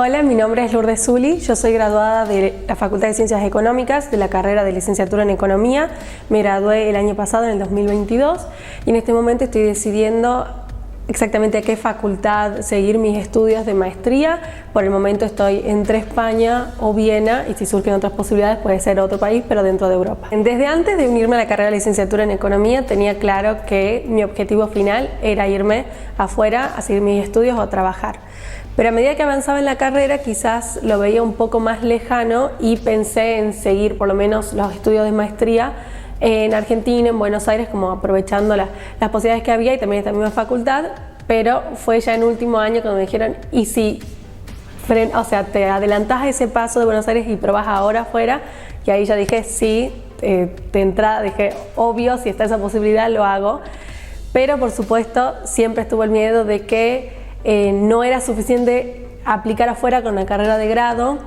Hola, mi nombre es Lourdes Zuli, yo soy graduada de la Facultad de Ciencias Económicas, de la carrera de Licenciatura en Economía. Me gradué el año pasado, en el 2022, y en este momento estoy decidiendo exactamente a qué facultad seguir mis estudios de maestría. Por el momento estoy entre España o Viena, y si surgen otras posibilidades puede ser otro país, pero dentro de Europa. Desde antes de unirme a la carrera de Licenciatura en Economía tenía claro que mi objetivo final era irme afuera a seguir mis estudios o a trabajar. Pero a medida que avanzaba en la carrera quizás lo veía un poco más lejano y pensé en seguir por lo menos los estudios de maestría en Argentina, en Buenos Aires, como aprovechando las posibilidades que había y también esta misma facultad. Pero fue ya en último año cuando me dijeron, ¿y si te adelantás a ese paso de Buenos Aires y probás ahora afuera? Y ahí ya dije sí, de entrada dije obvio, si está esa posibilidad lo hago. Pero por supuesto siempre estuvo el miedo de que no era suficiente aplicar afuera con la carrera de grado,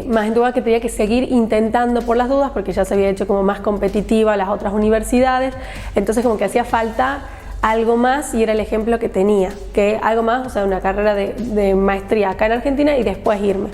más en duda que tenía que seguir intentando por las dudas, porque ya se había hecho como más competitiva a las otras universidades. Entonces como que hacía falta algo más, y era el ejemplo que tenía, que algo más, o sea, una carrera de maestría acá en Argentina y después irme.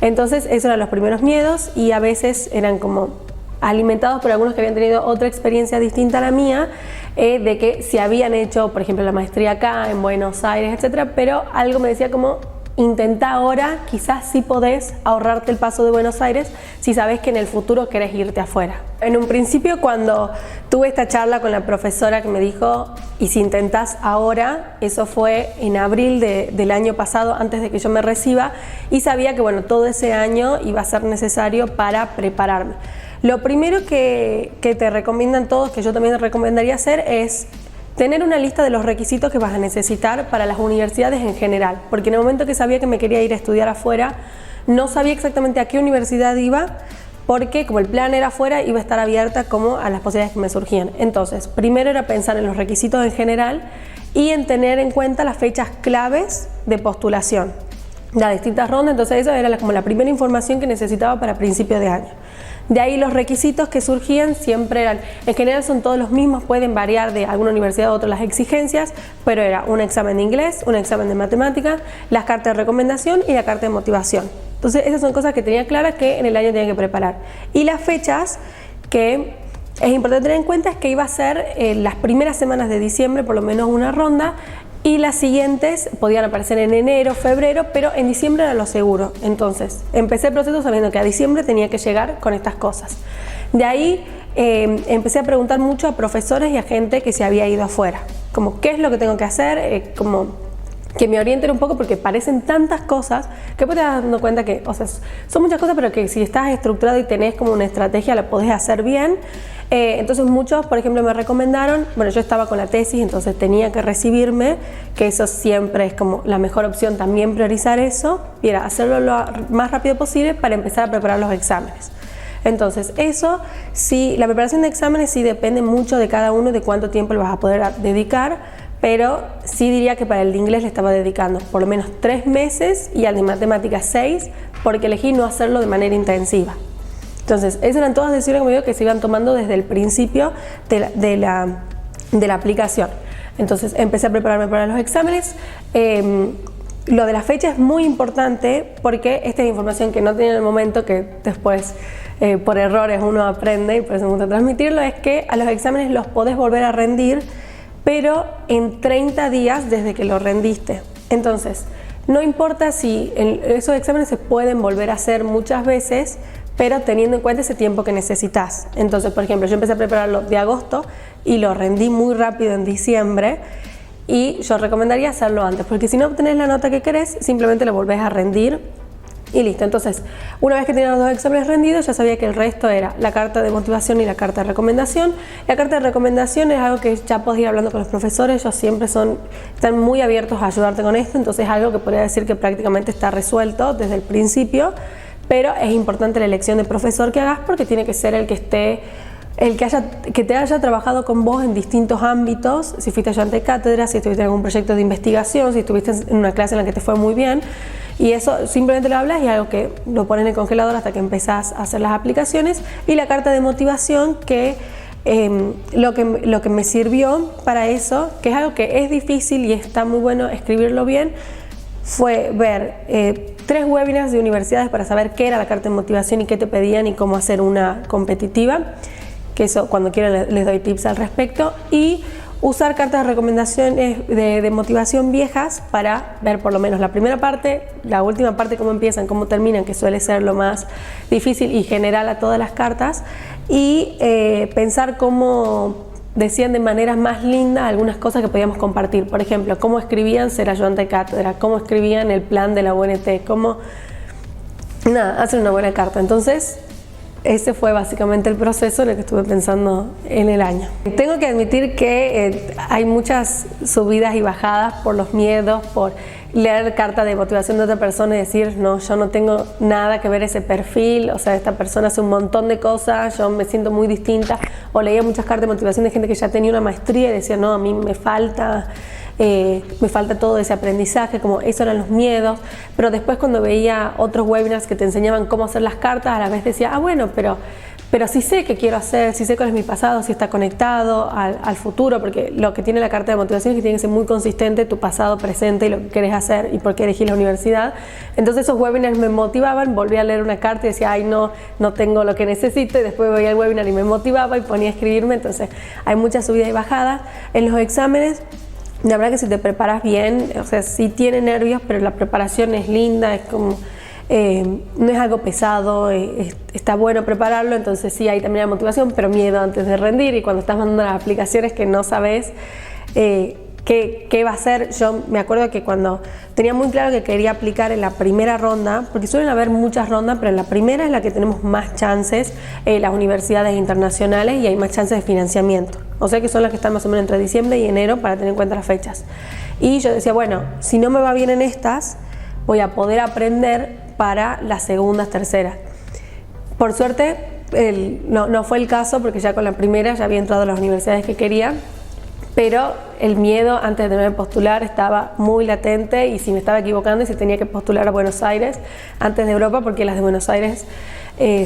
Entonces esos eran los primeros miedos, y a veces eran como alimentados por algunos que habían tenido otra experiencia distinta a la mía, de que si habían hecho, por ejemplo, la maestría acá en Buenos Aires, etcétera, pero algo me decía como, intenta ahora, quizás sí podés ahorrarte el paso de Buenos Aires si sabes que en el futuro querés irte afuera. En un principio, cuando tuve esta charla con la profesora que me dijo, y si intentás ahora, eso fue en abril del año pasado, antes de que yo me reciba, y sabía que bueno, todo ese año iba a ser necesario para prepararme. Lo primero que te recomiendan todos, que yo también te recomendaría hacer, es tener una lista de los requisitos que vas a necesitar para las universidades en general, porque en el momento que sabía que me quería ir a estudiar afuera, no sabía exactamente a qué universidad iba, porque como el plan era afuera, iba a estar abierta como a las posibilidades que me surgían. Entonces, primero era pensar en los requisitos en general y en tener en cuenta las fechas claves de postulación, las distintas rondas. Entonces eso era como la primera información que necesitaba para principios de año. De ahí los requisitos que surgían siempre eran, en general son todos los mismos, pueden variar de alguna universidad a otra las exigencias, pero era un examen de inglés, un examen de matemáticas, las cartas de recomendación y la carta de motivación. Entonces esas son cosas que tenía claras que en el año tenía que preparar. Y las fechas que es importante tener en cuenta es que iba a ser las primeras semanas de diciembre, por lo menos una ronda, y las siguientes podían aparecer en enero, febrero, pero en diciembre era lo seguro. Entonces empecé el proceso sabiendo que a diciembre tenía que llegar con estas cosas. De ahí empecé a preguntar mucho a profesores y a gente que se había ido afuera, como qué es lo que tengo que hacer, como que me orienten un poco, porque parecen tantas cosas que te das dando cuenta que, o sea, son muchas cosas, pero que si estás estructurado y tenés como una estrategia la podés hacer bien. Entonces muchos, por ejemplo, me recomendaron, bueno, yo estaba con la tesis, entonces tenía que recibirme, que eso siempre es como la mejor opción, también priorizar eso, y era hacerlo lo más rápido posible para empezar a preparar los exámenes. Entonces eso, sí, la preparación de exámenes sí depende mucho de cada uno, de cuánto tiempo le vas a poder dedicar, pero sí diría que para el de inglés le estaba dedicando por lo menos 3 meses y al de matemáticas 6, porque elegí no hacerlo de manera intensiva. Entonces, esas eran todas decisiones, como digo, que se iban tomando desde el principio de la aplicación. Entonces, empecé a prepararme para los exámenes. Lo de la fecha es muy importante, porque esta es información que no tenía en el momento, que después por errores uno aprende, y por eso me gusta transmitirlo, es que a los exámenes los podés volver a rendir, pero en 30 días desde que lo rendiste. Entonces, no importa si esos exámenes se pueden volver a hacer muchas veces, pero teniendo en cuenta ese tiempo que necesitas. Entonces, por ejemplo, yo empecé a prepararlo de agosto y lo rendí muy rápido en diciembre, y yo recomendaría hacerlo antes, porque si no obtenés la nota que querés, simplemente lo volvés a rendir y listo. Entonces, una vez que tenía los 2 exámenes rendidos, ya sabía que el resto era la carta de motivación y la carta de recomendación. La carta de recomendación es algo que ya podés ir hablando con los profesores, ellos siempre están muy abiertos a ayudarte con esto, entonces es algo que podría decir que prácticamente está resuelto desde el principio, pero es importante la elección de profesor que hagas, porque tiene que ser el que te haya trabajado con vos en distintos ámbitos, si fuiste ayudante de cátedra, si estuviste en algún proyecto de investigación, si estuviste en una clase en la que te fue muy bien, y eso simplemente lo hablas y es algo que lo pones en el congelador hasta que empezás a hacer las aplicaciones. Y la carta de motivación, que lo que me sirvió para eso, que es algo que es difícil y está muy bueno escribirlo bien, fue ver 3 webinars de universidades para saber qué era la carta de motivación y qué te pedían y cómo hacer una competitiva, que eso cuando quieran les doy tips al respecto, y usar cartas de recomendaciones de motivación viejas para ver por lo menos la primera parte, la última parte, cómo empiezan, cómo terminan, que suele ser lo más difícil y general a todas las cartas, y pensar cómo decían de manera más linda algunas cosas que podíamos compartir. Por ejemplo, cómo escribían ser ayudante de cátedra, cómo escribían el plan de la UNT, cómo hacer una buena carta. Entonces, ese fue básicamente el proceso en el que estuve pensando en el año. Tengo que admitir que hay muchas subidas y bajadas por los miedos, por leer cartas de motivación de otra persona y decir, no, yo no tengo nada que ver ese perfil, o sea, esta persona hace un montón de cosas, yo me siento muy distinta. O leía muchas cartas de motivación de gente que ya tenía una maestría y decía, no, a mí me falta todo ese aprendizaje, como esos eran los miedos. Pero después cuando veía otros webinars que te enseñaban cómo hacer las cartas, a la vez decía, bueno, pero sí sé qué quiero hacer, sí sé cuál es mi pasado, si está conectado al futuro, porque lo que tiene la carta de motivación es que tiene que ser muy consistente tu pasado, presente y lo que querés hacer y por qué elegís la universidad. Entonces esos webinars me motivaban, volví a leer una carta y decía, no tengo lo que necesito, y después veía el webinar y me motivaba y ponía a escribirme. Entonces hay muchas subidas y bajadas. En los exámenes, la verdad que si te preparas bien, o sea, sí tiene nervios, pero la preparación es linda, es como... no es algo pesado, está bueno prepararlo, entonces sí hay también la motivación, pero miedo antes de rendir, y cuando estás mandando las aplicaciones que no sabes qué va a ser. Yo me acuerdo que cuando tenía muy claro que quería aplicar en la primera ronda, porque suelen haber muchas rondas, pero en la primera es la que tenemos más chances, las universidades internacionales, y hay más chances de financiamiento, o sea que son las que están más o menos entre diciembre y enero para tener en cuenta las fechas. Y yo decía, bueno, si no me va bien en estas, voy a poder aprender para las segundas, terceras. Por suerte no fue el caso, porque ya con la primera ya había entrado a las universidades que quería, pero el miedo antes de tener que postular estaba muy latente, y si me estaba equivocando y si tenía que postular a Buenos Aires antes de Europa, porque las de Buenos Aires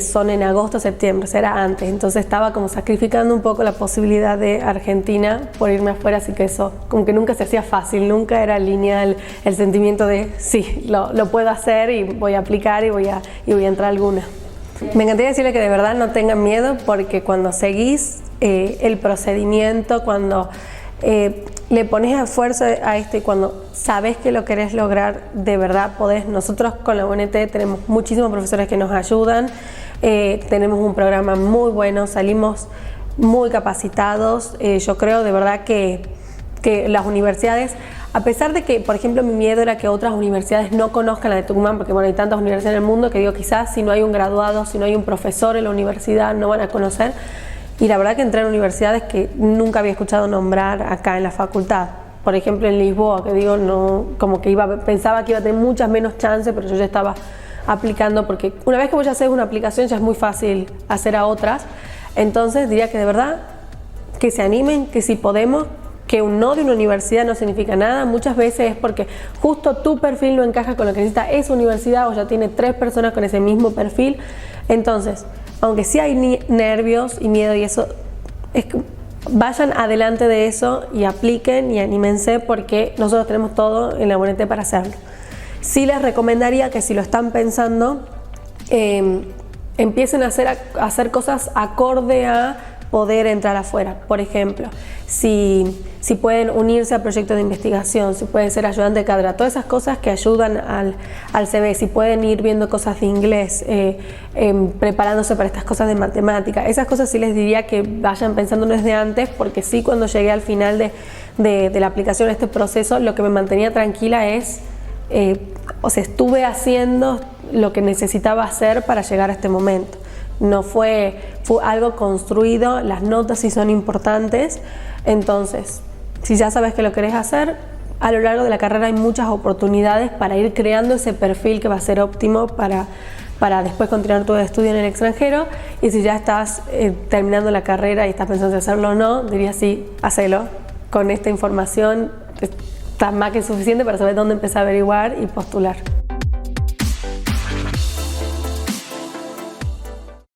son en agosto, septiembre, será antes, entonces estaba como sacrificando un poco la posibilidad de Argentina por irme afuera, así que eso como que nunca se hacía fácil, nunca era lineal el sentimiento de sí, lo puedo hacer y voy a aplicar y voy a entrar a alguna. Me encantaría decirle que de verdad no tengan miedo, porque cuando seguís el procedimiento, cuando le pones esfuerzo a esto y cuando sabes que lo querés lograr, de verdad podés. Nosotros con la UNT tenemos muchísimos profesores que nos ayudan, tenemos un programa muy bueno, salimos muy capacitados. Yo creo de verdad que las universidades, a pesar de que, por ejemplo, mi miedo era que otras universidades no conozcan la de Tucumán, porque bueno, hay tantas universidades en el mundo que digo, quizás si no hay un graduado, si no hay un profesor en la universidad, no van a conocer. Y la verdad que entré en universidades que nunca había escuchado nombrar acá en la facultad. Por ejemplo, en Lisboa, que digo, no, como que pensaba que iba a tener muchas menos chances, pero yo ya estaba aplicando, porque una vez que vos ya haces una aplicación ya es muy fácil hacer a otras. Entonces diría que de verdad que se animen, que si podemos, que un no de una universidad no significa nada. Muchas veces es porque justo tu perfil no encaja con lo que necesita esa universidad, o ya tiene 3 personas con ese mismo perfil. Entonces, aunque sí hay nervios y miedo y eso, vayan adelante de eso y apliquen y anímense, porque nosotros tenemos todo en la UNT para hacerlo. Sí les recomendaría que si lo están pensando, empiecen a hacer cosas acorde a poder entrar afuera. Por ejemplo, si pueden unirse a proyectos de investigación, si pueden ser ayudante de cátedra, todas esas cosas que ayudan al CV, si pueden ir viendo cosas de inglés, preparándose para estas cosas de matemática, esas cosas sí les diría que vayan pensando desde antes, porque sí, cuando llegué al final de la aplicación a este proceso, lo que me mantenía tranquila es, estuve haciendo lo que necesitaba hacer para llegar a este momento. No fue algo construido, las notas sí son importantes. Entonces, si ya sabes que lo querés hacer, a lo largo de la carrera hay muchas oportunidades para ir creando ese perfil que va a ser óptimo para después continuar tu estudio en el extranjero. Y si ya estás terminando la carrera y estás pensando si hacerlo o no, diría sí, hacelo. Con esta información está más que suficiente para saber dónde empezar a averiguar y postular.